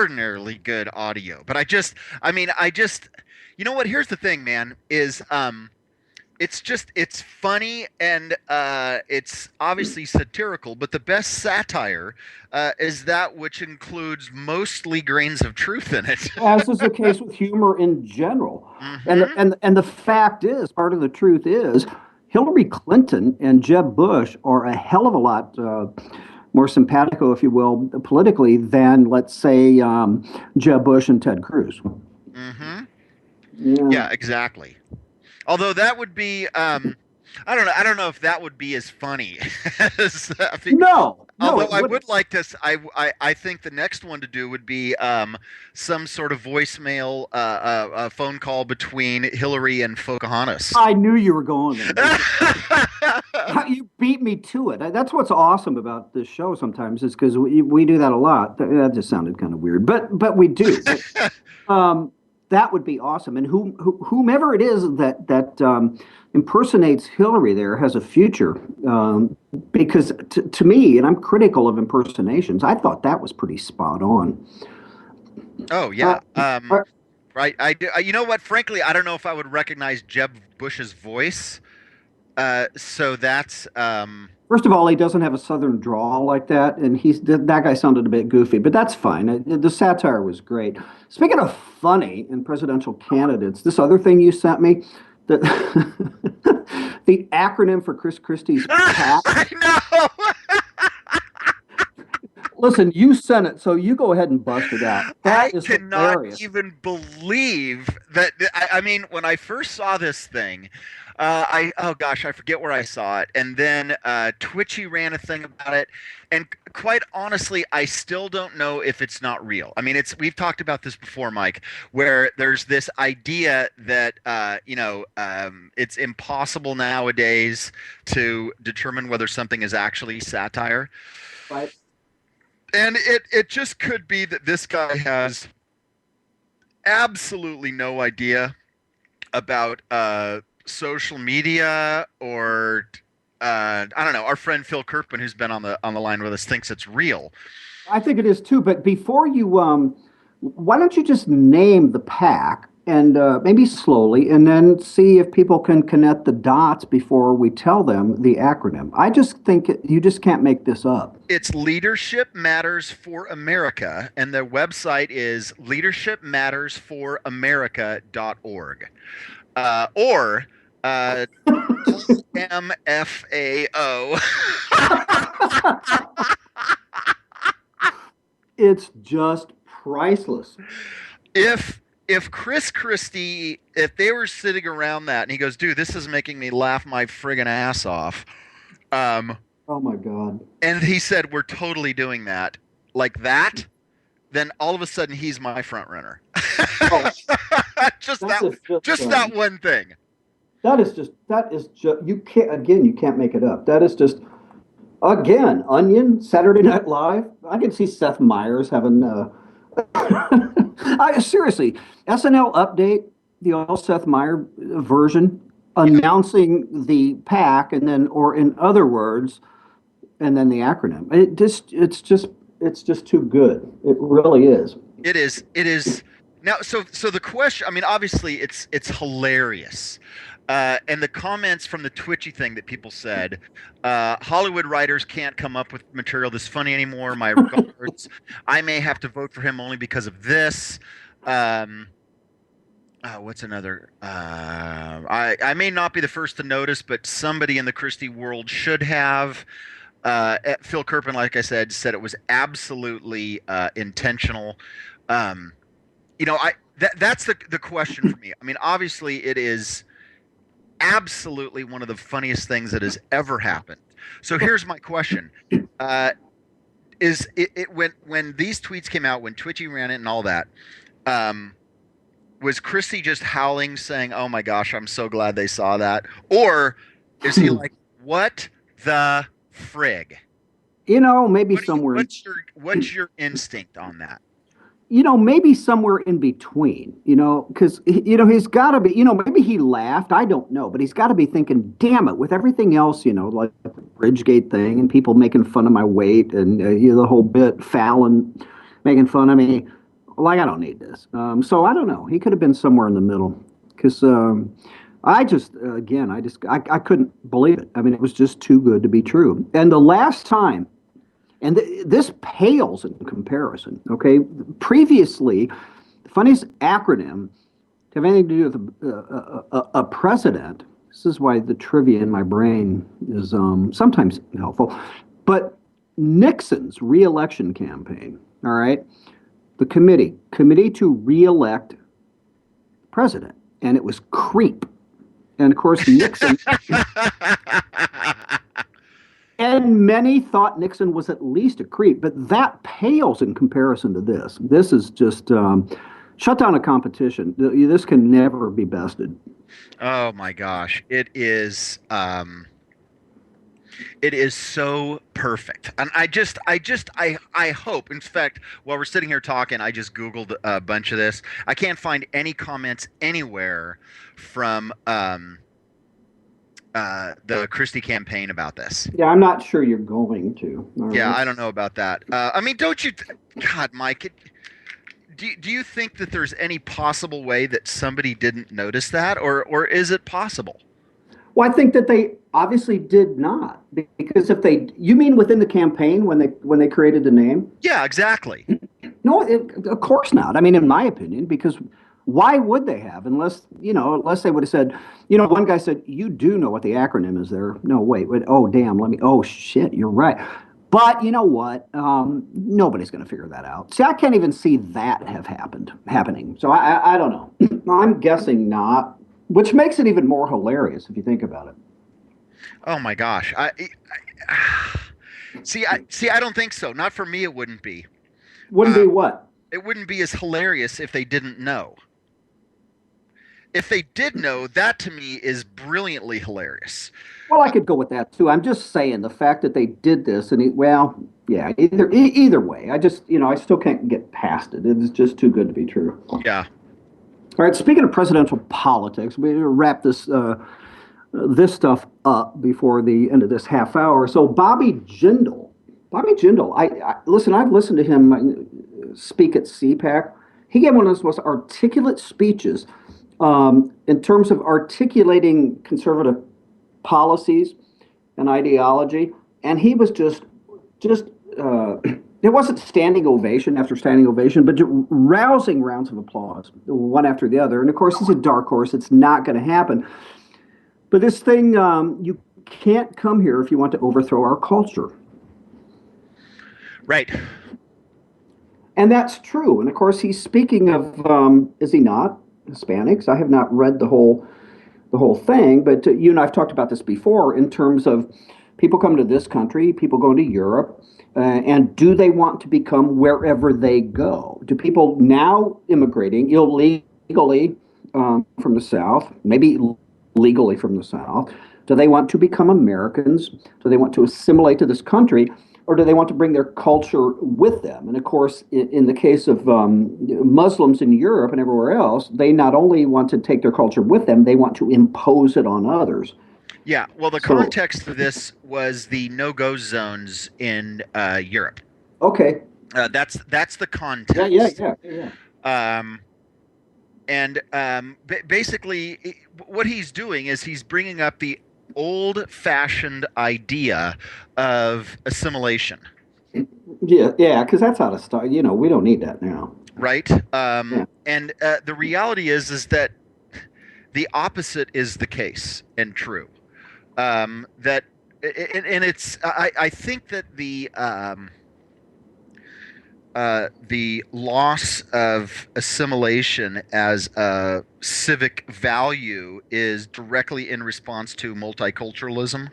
extraordinarily good audio. But you know what? Here's the thing, man, is it's funny and it's obviously satirical, but the best satire is that which includes mostly grains of truth in it. As is the case with humor in general. And Hmm. and the fact is, part of the truth is, Hillary Clinton and Jeb Bush are a hell of a lot more simpatico, if you will, politically than, let's say, Jeb Bush and Ted Cruz. Hmm. Yeah. Yeah, exactly. Although that would be, I don't know. I don't know if that would be as funny as No, no, although it I wouldn't. would like to. I think the next one to do would be some sort of voicemail, phone call between Hillary and Pocahontas. I knew you were going there. You beat me to it. That's what's awesome about this show sometimes is because we do that a lot. That just sounded kind of weird, but we do. Um, that would be awesome. And whomever it is that impersonates Hillary there has a future. Because to me, and I'm critical of impersonations, I thought that was pretty spot on. Oh Uh, yeah. uh, Right. I do. You know what? Frankly, I don't know if I would recognize Jeb Bush's voice. So that's First of all, he doesn't have a southern drawl like that, and that guy sounded a bit goofy, but that's fine. The satire was great. Speaking of funny and presidential candidates, this other thing you sent me, the the acronym for Chris Christie's PAC. I know. Listen, you sent it, so you go ahead and bust it out. I That is cannot hilarious. even believe that. I mean, when I first saw this thing, oh gosh, I forget where I saw it, and then Twitchy ran a thing about it, and quite honestly, I still don't know if it's not real. I mean, it's we've talked about this before, Mike, where there's this idea that it's impossible nowadays to determine whether something is actually satire, Right? and it just could be that this guy has absolutely no idea about social media or I don't know. Our friend Phil Kirkman, who's been on the line with us, thinks it's real. I think it is too. But before you, why don't you just name the pack and maybe slowly, and then see if people can connect the dots before we tell them the acronym. I just think you just can't make this up. It's Leadership Matters for America, and their website is leadershipmattersforamerica.org. Or MFAO. It's just priceless. if Chris Christie, if they were sitting around that and he goes, dude, this is making me laugh my friggin' ass off. Um, Oh my God. and he said, we're totally doing that like that, then all of a sudden he's my front runner. Oh, just that that is just just that one thing. that is just you can't make it up. That is just again Onion Saturday Night Live. I can see Seth Meyers having I seriously SNL update the old Seth Meyer version Yeah, announcing the pack and then or in other words and then the acronym. It's just too good. It really is. it is now. So the question, I mean, obviously it's hilarious. And the comments from the Twitchy thing that people said, Hollywood writers can't come up with material this funny anymore. My regards. I may have to vote for him only because of this. Um, what's another? I may not be the first to notice, but somebody in the Christie world should have. Phil Kerpen, like I said it was absolutely intentional. Um, that's the question for me. I mean, obviously, it is absolutely one of the funniest things that has ever happened. So here's my question: Is it when these tweets came out, when Twitchy ran it and all that? Um, was Christie just howling, saying, "Oh my gosh, I'm so glad they saw that," or is he like, "What the frig"? Maybe What do you, somewhere what's your instinct on that? maybe somewhere in between, because, he's got to be, maybe he laughed. I don't know, but he's got to be thinking, damn it, with everything else, like the Bridgegate thing and people making fun of my weight and, the whole bit, Fallon making fun of me. like I don't need this. So I don't know. He could have been somewhere in the middle because I just again I couldn't believe it. I mean, it was just too good to be true. And the last time, and this pales in comparison. Okay, previously, the funniest acronym to have anything to do with a president. This is why the trivia in my brain is sometimes helpful. But Nixon's reelection campaign, all right, the committee to reelect president, and it was CREEP. And of course, Nixon, and many thought Nixon was at least a creep, but that pales in comparison to this. This is just shut down a competition. This can never be bested. Oh my gosh, it is. It is so perfect, and I hope. In fact, while we're sitting here talking, I just Googled a bunch of this. I can't find any comments anywhere from the Christie campaign about this. Yeah, I'm not sure you're going to. Yeah, I don't know about that. I mean, don't you? God, Mike, do you think that there's any possible way that somebody didn't notice that, or is it possible? Well, I think that they obviously did not, because if they, you mean within the campaign when they created the name? Yeah, exactly. No, of course not. I mean, in my opinion, because why would they have, unless they would have said, one guy said, you do know what the acronym is there. No, wait, oh, damn, oh, shit, you're right. But you know what? Nobody's going to figure that out. See, I can't even see that happening. So I don't know. I'm guessing not, which makes it even more hilarious if you think about it. Oh my gosh. See, I don't think so. Not for me, it wouldn't be. Wouldn't be what? It wouldn't be as hilarious if they didn't know. If they did know, that to me is brilliantly hilarious. Well, I could go with that too. I'm just saying the fact that they did this, and well, yeah, either way, I just, I still can't get past it. It's just too good to be true. Yeah. All right. Speaking of presidential politics, we wrap this stuff up before the end of this half hour. So Bobby Jindal, I listen. I've listened to him speak at CPAC. He gave one of his most articulate speeches in terms of articulating conservative policies and ideology, and he was just it wasn't standing ovation after standing ovation, but rousing rounds of applause, one after the other. And of course, it's a dark horse; it's not going to happen. But this thing, you can't come here if you want to overthrow our culture. Right. And that's true. And of course, he's speaking of, is he not, Hispanics? I have not read the whole thing, but you and I've talked about this before in terms of people come to this country, people go to Europe, and do they want to become wherever they go? Do people now immigrating illegally from the South, maybe legally from the South, do they want to become Americans? Do they want to assimilate to this country? Or do they want to bring their culture with them? And of course, in the case of Muslims in Europe and everywhere else, they not only want to take their culture with them, they want to impose it on others. Yeah, well, the context of this was the no-go zones in Europe. Okay. That's the context. Yeah. Basically, what he's doing is he's bringing up the old-fashioned idea of assimilation. Yeah, because that's out of style. We don't need that now. Right. And the reality is that the opposite is the case and true. That and it's I think that the loss of assimilation as a civic value is directly in response to multiculturalism.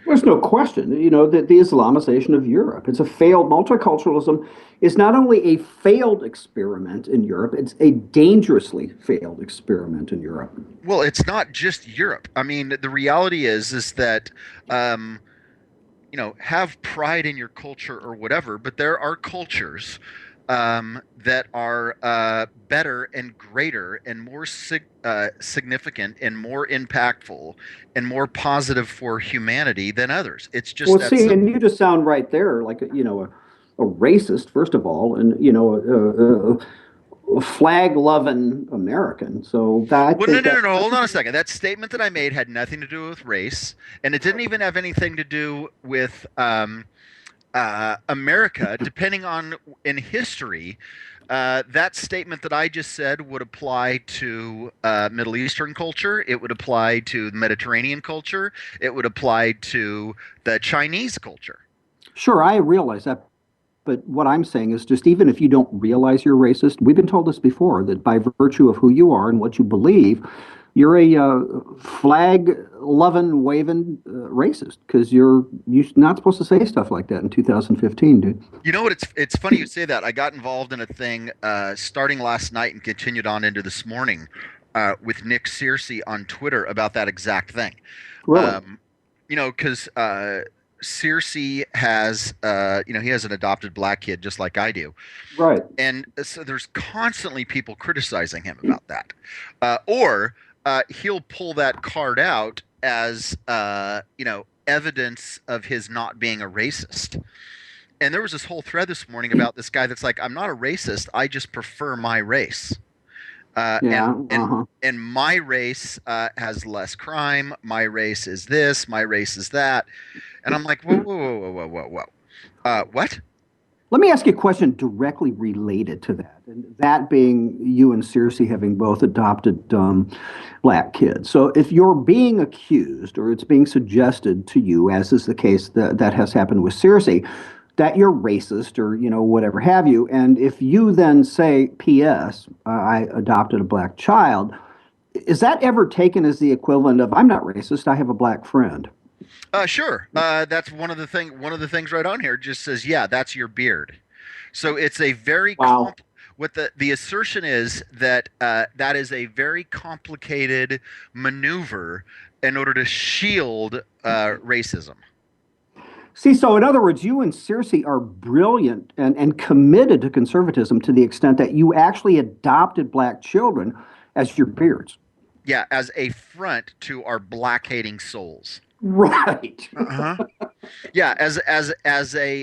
There's no question, that the Islamization of Europe. It's a failed multiculturalism is not only a failed experiment in Europe, it's a dangerously failed experiment in Europe. Well, it's not just Europe. I mean, the reality is that have pride in your culture or whatever, but there are cultures that are better and greater and more significant and more impactful and more positive for humanity than others. It's just and you just sound right there like a a racist, first of all, and a flag-loving American. So that I Well, think that no. Hold on a second. That statement that I made had nothing to do with race, and it didn't even have anything to do with America. Depending on in history, that statement that I just said would apply to Middle Eastern culture. It would apply to the Mediterranean culture. It would apply to the Chinese culture. sure, I realize that. But what I'm saying is just even if you don't realize you're racist, we've been told this before that by virtue of who you are and what you believe, you're a flag loving, waving racist because you're not supposed to say stuff like that in 2015, dude. You know what? It's funny you say that. I got involved in a thing starting last night and continued on into this morning with Nick Searcy on Twitter about that exact thing. Really? Because Searcy has, he has an adopted black kid just like I do. Right. And so there's constantly people criticizing him about that. Or he'll pull that card out as, evidence of his not being a racist. And there was this whole thread this morning about this guy that's like, I'm not a racist. I just prefer my race. Yeah. And my race has less crime. My race is this. My race is that. And I'm like, whoa. What? Let me ask you a question directly related to that, and that being you and Circe having both adopted black kids. So if you're being accused or it's being suggested to you, as is the case that has happened with Circe, that you're racist or whatever have you, and if you then say, P.S., I adopted a black child, is that ever taken as the equivalent of I'm not racist, I have a black friend? Sure. That's one of the things right on here just says, yeah, that's your beard. So it's a very Wow. what the assertion is that that is a very complicated maneuver in order to shield racism. See, so in other words, you and Circe are brilliant and committed to conservatism to the extent that you actually adopted black children as your peers. Yeah, as a front to our black hating souls. Right. Uh-huh. Yeah, as a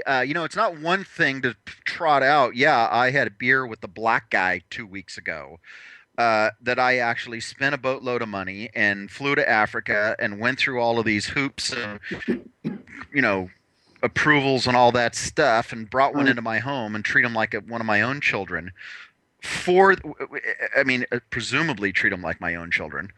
it's not one thing to trot out. Yeah, I had a beer with the black guy 2 weeks ago. That I actually spent a boatload of money and flew to Africa and went through all of these hoops and approvals and all that stuff and brought one into my home and treat him like one of my own children. Presumably treat them like my own children,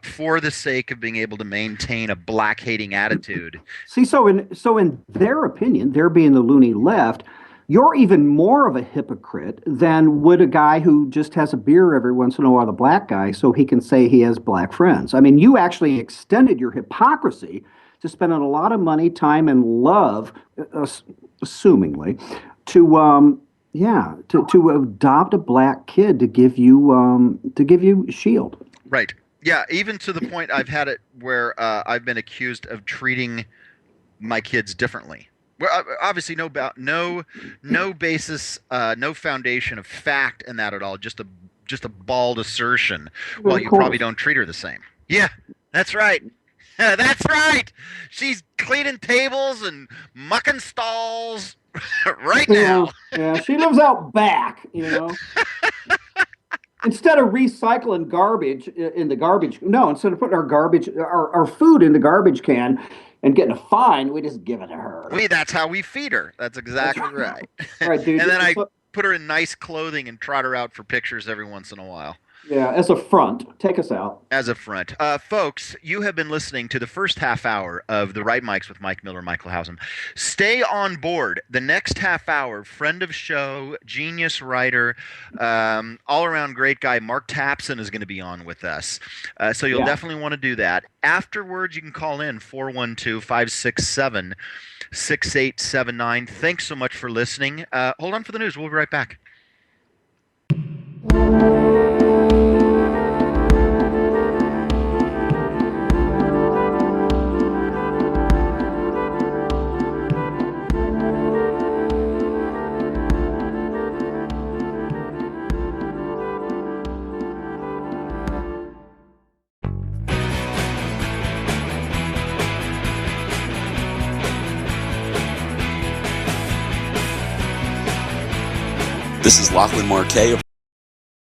for the sake of being able to maintain a black hating attitude. See, so in their opinion, they're being the loony left, you're even more of a hypocrite than would a guy who just has a beer every once in a while, the black guy, so he can say he has black friends. I mean, you actually extended your hypocrisy to spending a lot of money, time, and love, assumingly, to adopt a black kid to give you shield. Right. Yeah. Even to the point I've had it where I've been accused of treating my kids differently. Well, obviously no basis, no foundation of fact in that at all. Just a bald assertion. Well, you probably don't treat her the same. Yeah, that's right. That's right. She's cleaning tables and mucking stalls right now. Yeah, she lives out back, Instead of recycling garbage in the garbage, instead of putting our food in the garbage can and getting a fine, we just give it to her. That's how we feed her. That's exactly right. All right, dude. And then I put her in nice clothing and trot her out for pictures every once in a while. Yeah, as a front. Take us out. As a front. Folks, you have been listening to the first half hour of The Right Mics with Mike Miller, Michael Hausen. Stay on board. The next half hour, friend of show, genius writer, all-around great guy, Mark Tapson is going to be on with us. So you'll definitely want to do that. Afterwards, you can call in 412-567-6879. Thanks so much for listening. Hold on for the news. We'll be right back. This is Lachlan Marquet.